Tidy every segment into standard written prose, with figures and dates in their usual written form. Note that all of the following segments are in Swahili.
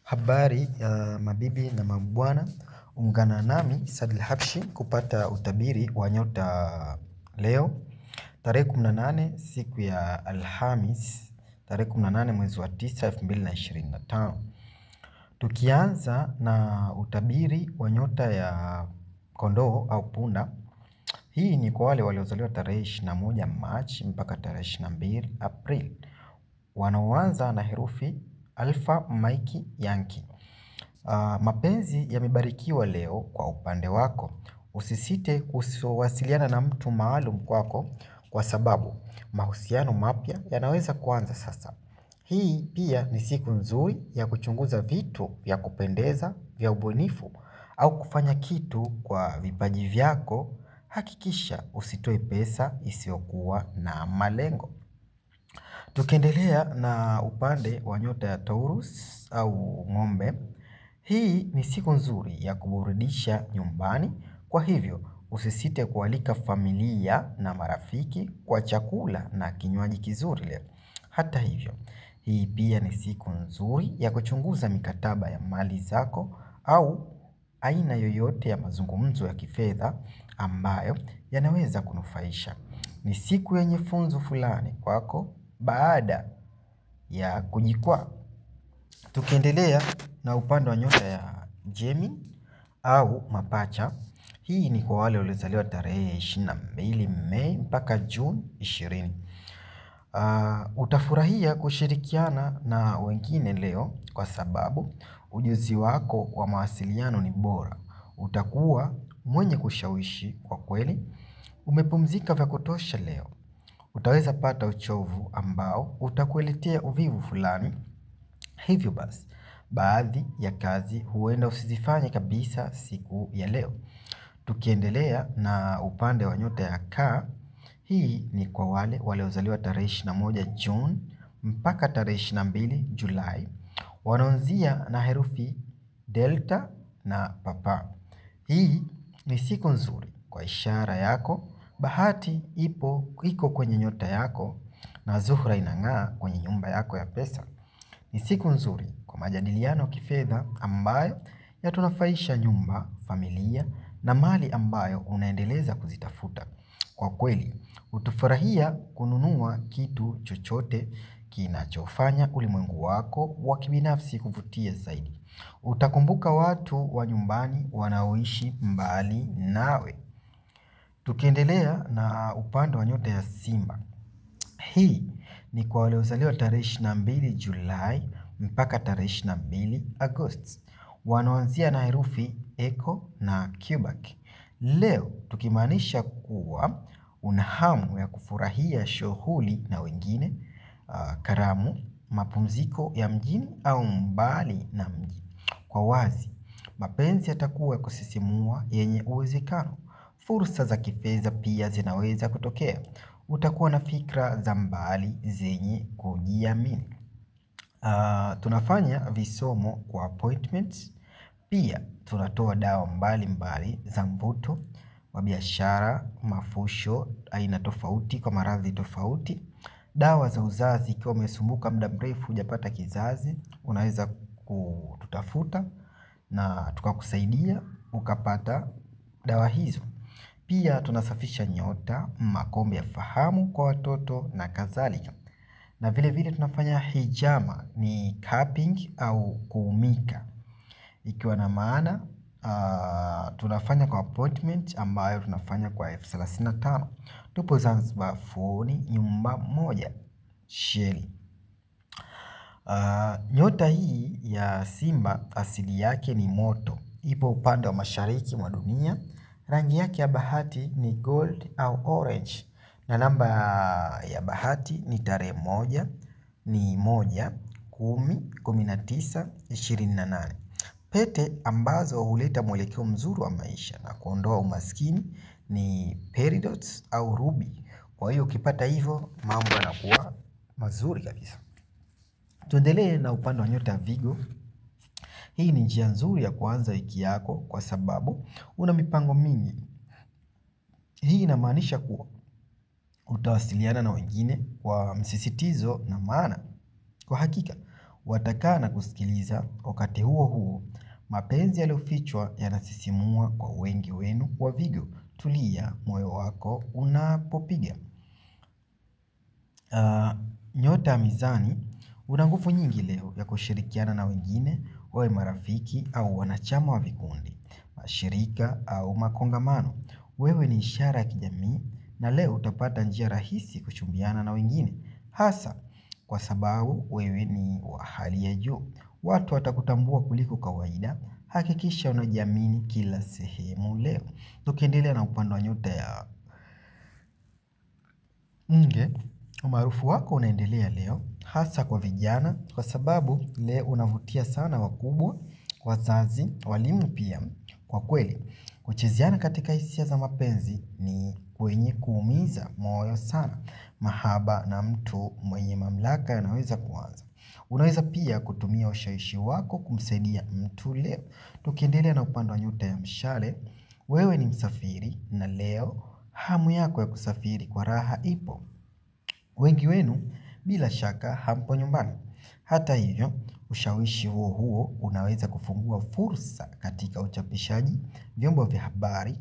Habari ya mabibi na mabwana, ungana nami Sadil Habshi kupata utabiri wa nyota leo. Tarehe 18 siku ya Alhamis, tarehe 18 mwezi wa 9 2025. Tukianza na utabiri wa nyota ya kondoo au punda. Hii ni kwa wale waliozaliwa tarehe 21 March mpaka tarehe 22 April. Wanaoanza na herufi Alpha Mike Yankee. Mapenzi yamebarikiwa leo kwa upande wako. Usisite kuwasiliana na mtu maalum kwako kwa sababu mahusiano mapya yanaweza kuanza sasa. Hii pia ni siku nzuri ya kuchunguza vitu vya kupendeza vya ubunifu au kufanya kitu kwa vipaji vyako. Hakikisha usitoe pesa isiyokuwa na malengo. Tukiendelea na upande wa nyota ya Taurus au ng'ombe. Hii ni siku nzuri ya kuburudisha nyumbani, kwa hivyo usisite kualika familia na marafiki kwa chakula na kinywaji kizuri leo. Hata hivyo, hii pia ni siku nzuri ya kuchunguza mikataba ya mali zako au aina yoyote ya mazungumzo ya kifedha ambayo yanaweza kunufaisha. Ni siku yenye funzo fulani kwako baada ya kujikwaa. Tukiendelea na upande wa nyota ya Gemini au mapacha. Hii ni kwa wale waliozaliwa tarehe 22 Mei mpaka Juni 20. Utafurahia kushirikiana na wengine leo kwa sababu ujuzi wako wa mawasiliano ni bora. Utakuwa mwenye kushawishi kwa kweli. Umepumzika vya kutosha leo. Utaweza pata uchovu ambao utakuletea uvivu fulani. Hivyo basi, baadhi ya kazi huenda usizifanye kabisa siku ya leo. Tukiendelea na upande wa nyota ya kaa. Hii ni kwa wale waliozaliwa tarehe 21 June mpaka tarehe 22 Julai. Wanaanzia na herufi Delta na Papa. Hii ni siku nzuri kwa ishara yako. Bahati iko kwenye nyota yako na Zuhra inang'aa kwenye nyumba yako ya pesa. Ni siku nzuri kwa majadiliano kifedha ambayo yatunafaisha nyumba, familia na mali ambayo unaendeleza kuzitafuta. Kwa kweli, utafurahia kununua kitu chochote kinachofanya ulimwengu wako wa kibinafsi kuvutia zaidi. Utakumbuka watu wa nyumbani wanaoishi mbali nawe. Tukiendelea na upande wa nyota ya Simba. Hii ni kwa waliozaliwa tarehe 22 Julai mpaka tarehe 22 Agosti. Wanaanzia na herufi Echo na Quebec. Leo tukimaanisha kuwa una hamu ya kufurahia shughuli na wengine, karamu, mapumziko ya mjini au mbali na mji. Kwa wazi, mapenzi yatakuwa ya kusisimua yenye uwezekano. Fursa za kifedha pia zinaweza kutokea. Utakuwa na fikra za mbali zenye kujiamini. Tunafanya visomo kwa appointments. Pia tunatoa dawa mbali mbali za mvuto wa biashara, mafusho, aina tofauti kwa maradhi tofauti. Dawa za uzazi ikiwa umesumbuka muda mrefu hujapata kizazi, unaweza kututafuta na tukakusaidia ukapata dawa hizo. Pia tunasafisha nyota, makombe ya fahamu kwa watoto na kadhalika. Na vile vile tunafanya hijama, ni cupping au kuumika. Ikiwa na maana, tunafanya kwa appointment ambayo tunafanya kwa F35. Tupo Zanzibar Fuoni, nyumba moja, Sheri. Nyota hii ya Simba asili yake ni moto. Ipo upande wa mashariki mwa dunia. Rangi yake ya bahati ni gold au orange. Na namba ya bahati ni tarehe 1, ni 1, 10, 19, 28. Pete ambazo huleta mwelekeo mzuri wa maisha na kuondoa umaskini ni peridots au ruby. Kwa hiyo ukipata hivyo mambo yanakuwa mazuri kabisa. Tuendelee na upande wa nyota ya Vigo. Hii ni njia nzuri ya kuanza wiki yako kwa sababu una mipango mingi. Hii inamaanisha kuwa utawasiliana na wengine kwa msisitizo na maana. Kwa hakika, watakaa na kusikiliza. Wakati huo huo, mapenzi yaliyofichwa yanasisimua kwa wengi wenu wa Vigo. Tulia moyo wako unapopiga. Nyota ya Mizani, una nguvu nyingi leo ya kushirikiana na wengine, wawe marafiki au wanachama wa vikundi, mashirika au makongamano. Wewe ni ishara ya kijamii na leo utapata njia rahisi kuchumbiana na wengine, hasa kwa sababu wewe ni wa hali ya juu. Watu watakutambua kuliko kawaida. Hakikisha unajiamini kila sehemu leo. Tukiendelea na upande wa nyota ya Nge, umaarufu wako unaendelea leo, hasa kwa vijana, kwa sababu leo unavutia sana wakubwa, wazazi, walimu pia. Kwa kweli, kuchezeana katika hisia za mapenzi ni kwenye kuumiza moyo sana. Mahaba na mtu mwenye mamlaka yanaweza kuanza. Unaweza pia kutumia ushawishi wako kumsaidia mtu leo. Tukiendelea na upande wa nyota ya Mshale, wewe ni msafiri na leo hamu yako ya kusafiri kwa raha ipo. Wengi wenu bila shaka hampo nyumbani. Hata hivyo, ushawishi huo huo unaweza kufungua fursa katika uchapishaji, vyombo vya habari,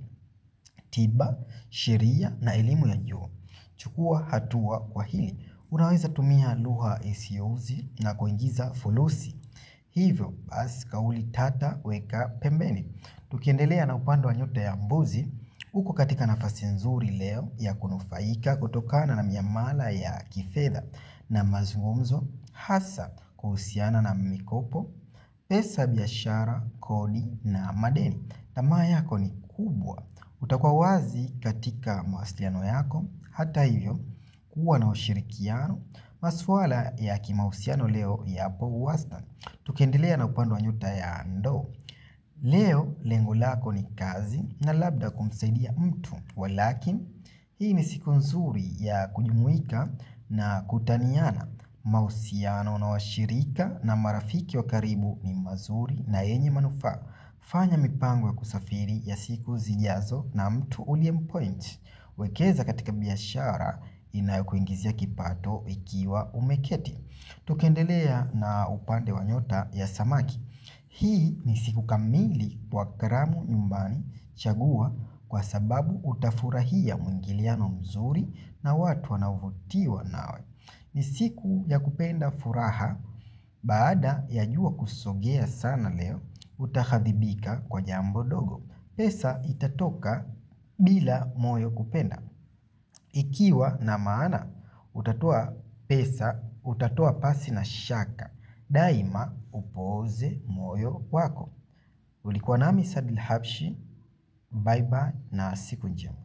tiba, sheria na elimu ya juu. Chukua hatua kwa hili. Unaweza tumia lugha isiyouzi na kuingiza fulusi. Hivyo basi kauli tata weka pembeni. Tukiendelea na upande wa nyota ya Mbuzi, uko katika nafasi nzuri leo ya kunufaika kutokana na miamala ya kifedha na mazungumzo, hasa kuhusiana na mikopo, pesa, biashara, kodi na madeni. Tamaa yako ni kubwa. Utakuwa wazi katika mawasiliano yako. Hata hivyo, kuwa na ushirikiano. Masuala ya kimahusiano leo yapo wastani. Tukiendelea na upande wa nyota ya Ndoo, leo lengo lako ni kazi na labda kumsaidia mtu, walakini hii ni siku nzuri ya kujumuika na kutaniana. Mahusiano na washirika na marafiki wa karibu ni mazuri na yenye manufaa. Fanya mipango ya kusafiri ya siku zijazo na mtu uliyempoint. Wekeza katika biashara inayokuingizia kipato ikiwa umeketi. Tukiendelea na upande wa nyota ya Samaki, hii ni siku kamili kwa karamu nyumbani. Chagua kwa sababu utafurahia mwingiliano mzuri na watu wanaovutiwa nawe. Ni siku ya kupenda furaha. Baada ya jua kusogea sana leo, utahadhibika kwa jambo dogo. Pesa itatoka bila moyo kupenda. Ikiwa na maana utatoa pasi na shaka. Daima upooze moyo wako. Ulikuwa nami Saadil Habshi. Bye bye na siku njema.